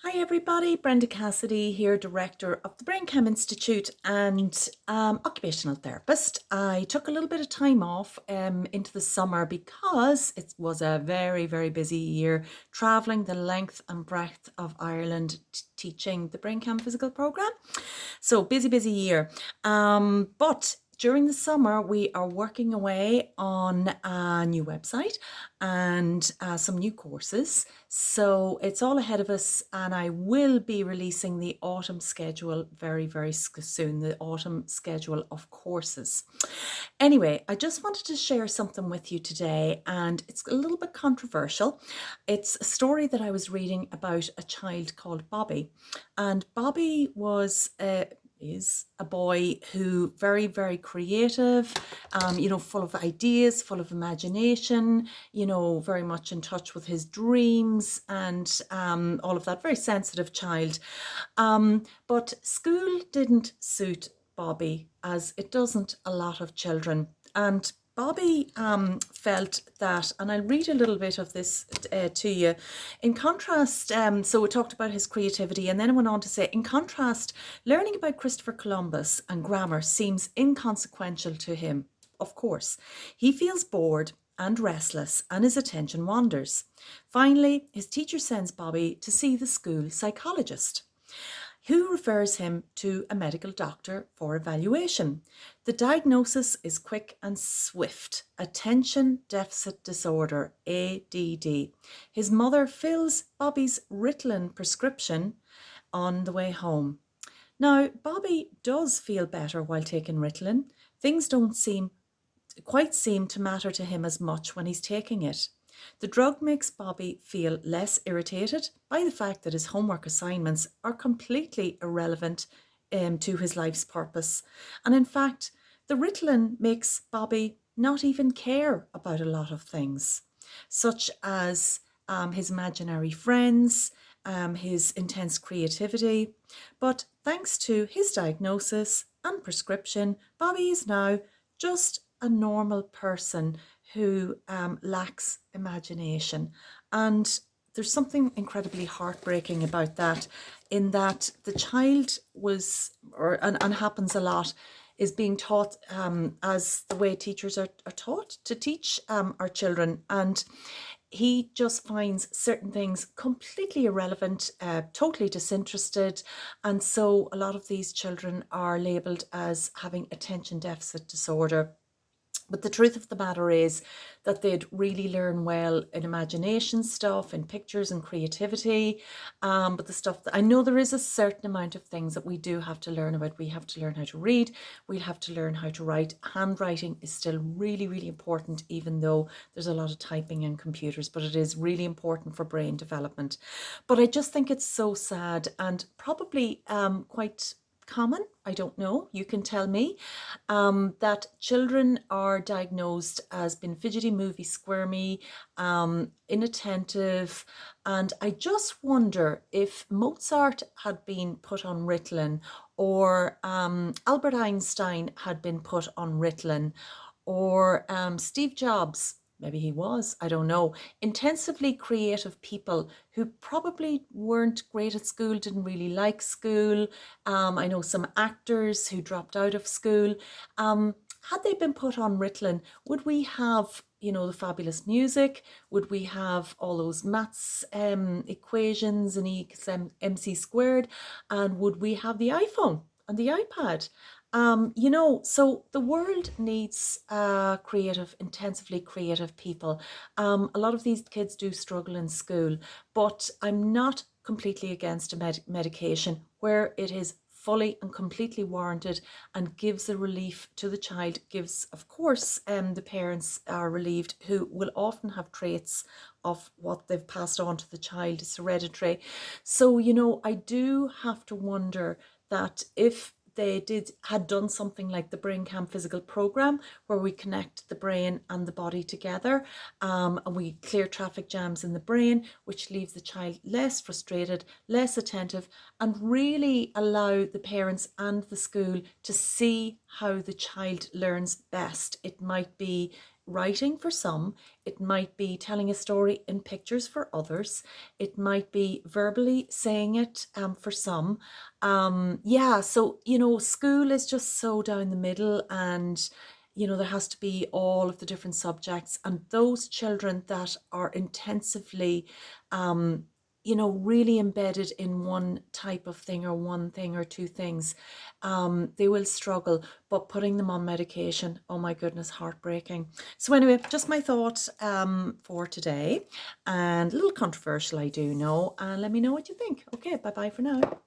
Hi everybody, Brenda Cassidy here, Director of the Brain Chem Institute and occupational therapist. I took a little bit of time off into the summer because it was a very, very busy year travelling the length and breadth of Ireland teaching the Brain Chem physical programme. So busy year. But during the summer, we are working away on a new website and some new courses. So it's all ahead of us, and I will be releasing the autumn schedule very soon, the autumn schedule of courses. Anyway, I just wanted to share something with you today, and it's a little bit controversial. It's a story that I was reading about a child called Bobby, and Bobby is a boy who very creative, full of ideas, full of imagination, very much in touch with his dreams and all of that, very sensitive child. But school didn't suit Bobby, as it doesn't a lot of children. And Bobby felt that, and I'll read a little bit of this to you. In contrast, so it talked about his creativity, and then it went on to say, in contrast, learning about Christopher Columbus and grammar seems inconsequential to him. Of course, he feels bored and restless, and his attention wanders. Finally, his teacher sends Bobby to see the school psychologist, who refers him to a medical doctor for evaluation. The diagnosis is quick and swift: attention deficit disorder, ADD. His mother fills Bobby's Ritalin prescription on the way home. Now, Bobby does feel better while taking Ritalin. Things don't quite seem to matter to him as much when he's taking it. The drug makes Bobby feel less irritated by the fact that his homework assignments are completely irrelevant to his life's purpose. And in fact, the Ritalin makes Bobby not even care about a lot of things, such as his imaginary friends, his intense creativity. But thanks to his diagnosis and prescription, Bobby is now just a normal person who lacks imagination. And there's something incredibly heartbreaking about that, in that the child and happens a lot, is being taught as the way teachers are taught to teach our children. And he just finds certain things completely irrelevant, totally disinterested. And so a lot of these children are labelled as having attention deficit disorder. But the truth of the matter is that they'd really learn well in imagination stuff, in pictures and creativity. But the stuff that I know, there is a certain amount of things that we do have to learn about. We have to learn how to read. We have to learn how to write. Handwriting is still really important, even though there's a lot of typing in computers, but it is really important for brain development. But I just think it's so sad, and probably quite common, I don't know, you can tell me, that children are diagnosed as being fidgety, movey, squirmy, inattentive. And I just wonder if Mozart had been put on Ritalin, or Albert Einstein had been put on Ritalin, or Steve Jobs, maybe he was, I don't know, intensively creative people who probably weren't great at school, didn't really like school. I know some actors who dropped out of school. Had they been put on Ritalin, would we have, the fabulous music? Would we have all those maths equations and E equals MC squared? And would we have the iPhone and the iPad? So the world needs intensively creative people. A lot of these kids do struggle in school, but I'm not completely against a medication where it is fully and completely warranted and gives a relief to the child. Gives, of course, the parents are relieved, who will often have traits of what they've passed on to the child. It's hereditary. So, I do have to wonder that if they had done something like the Brain Camp physical program, where we connect the brain and the body together, and we clear traffic jams in the brain, which leaves the child less frustrated, less attentive, and really allow the parents and the school to see how the child learns best. It might be writing for some, it might be telling a story in pictures for others, it might be verbally saying it for some. Yeah, so, school is just so down the middle, and there has to be all of the different subjects, and those children that are intensively really embedded in one type of thing, or one thing or two things, they will struggle. But putting them on medication, oh my goodness, heartbreaking. So anyway, just my thought for today, and a little controversial, I do know, and let me know what you think. Okay, bye bye for now.